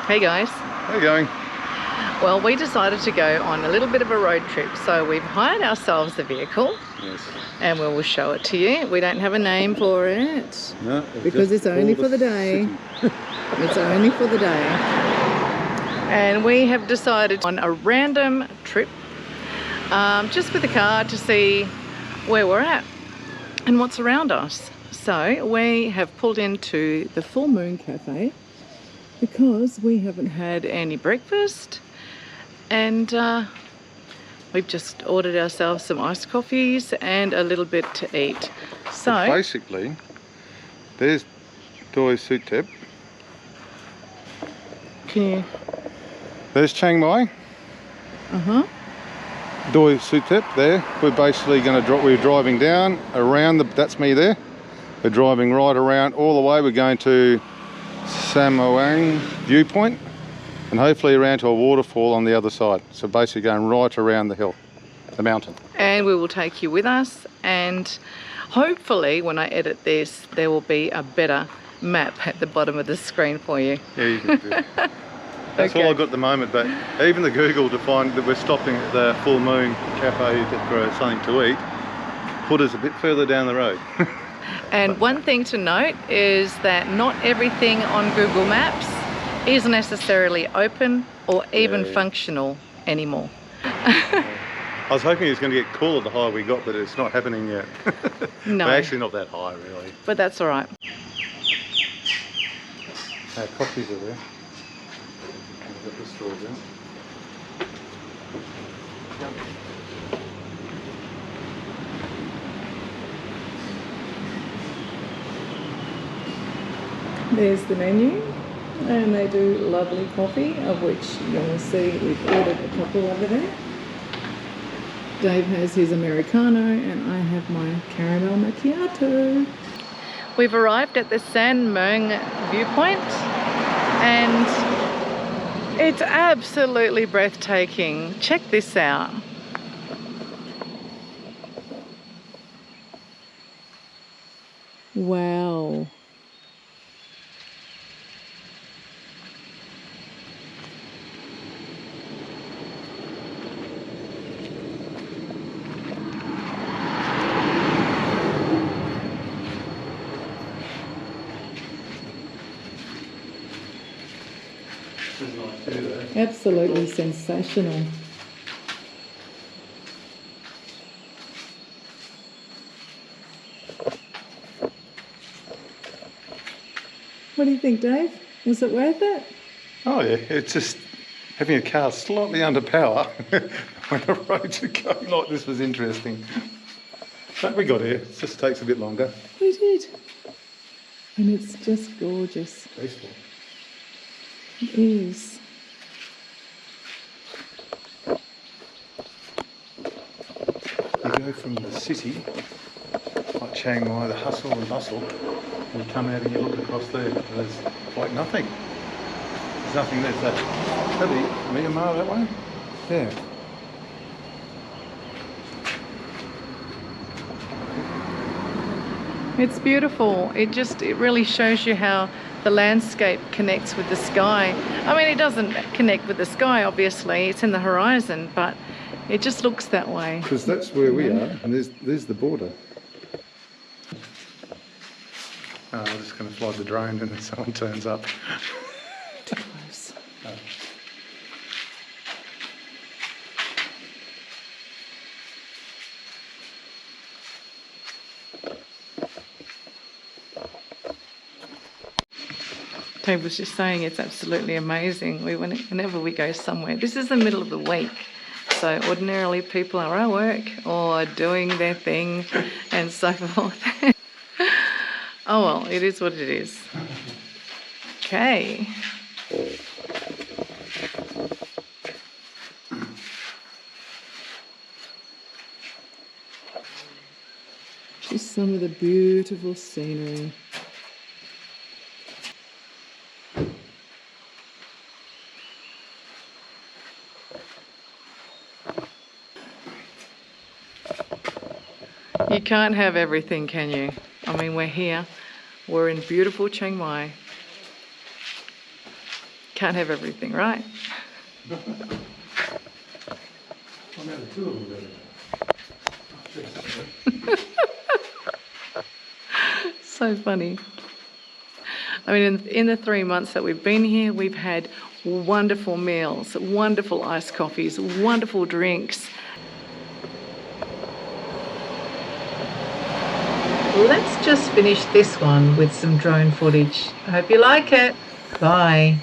Hey guys. How you going? Well, we decided to go on a little bit of a road trip, so we've hired ourselves a vehicle. Yes. And we will show it to you. We don't have a name for it. No, because it's only for the day. It's only for the day. And we have decided on a random trip, just with the car to see where we're at and what's around us. So we have pulled into the Full Moon Cafe because we haven't had any breakfast, and we've just ordered ourselves some iced coffees and a little bit to eat. So but basically, there's Doi Suthep. Can you? There's Chiang Mai. Doi Suthep there. We're basically going to drop. We're driving down around the. That's me there. We're driving right around all the way. We're going to SAMOENG viewpoint, and hopefully around to a waterfall on the other side. So basically going right around the hill, the mountain. And we will take you with us, and hopefully when I edit this there will be a better map at the bottom of the screen for you. Yeah, you can do. That's okay. All I've got at the moment, but even the Google to find that we're stopping at the Full Moon Cafe for something to eat put us a bit further down the road. And one thing to note is that not everything on Google Maps is necessarily open or even functional anymore. I was hoping it was going to get cooler the higher we got, but it's not happening yet. No. We're actually not that high, really. But that's all right. Our coffees are there. We've got the straws out. There's the menu, and they do lovely coffee, of which you're going to see we've ordered a couple over there. Dave has his Americano and I have my caramel macchiato. We've arrived at the SAMOENG viewpoint, and it's absolutely breathtaking. Check this out. Wow. Absolutely sensational. What do you think, Dave? Was it worth it? Oh yeah, it's just having a car slightly under power when the roads are going like this was interesting. But we got here, it just takes a bit longer. We did. And it's just gorgeous. Peaceful. It is. You go from the city, like Chiang Mai, the hustle and bustle, and you come out and you look across there, and there's like nothing. There's nothing there. That'd be Myanmar that way? Yeah. It's beautiful. It really shows you how the landscape connects with the sky. I mean, it doesn't connect with the sky, obviously. It's in the horizon, but it just looks that way. Because that's where we are, and there's the border. Oh, I'm just going to fly the drone and then someone turns up. Too close. Oh. Dave was just saying it's absolutely amazing. Whenever we go somewhere, this is the middle of the week, so ordinarily people are at work or doing their thing and so forth. Oh well, it is what it is. Okay. Just some of the beautiful scenery. You can't have everything, can you? I mean, we're here. We're in beautiful Chiang Mai. Can't have everything, right? So funny. I mean, in the 3 months that we've been here, we've had wonderful meals, wonderful iced coffees, wonderful drinks. Let's just finish this one with some drone footage. I hope you like it. Bye.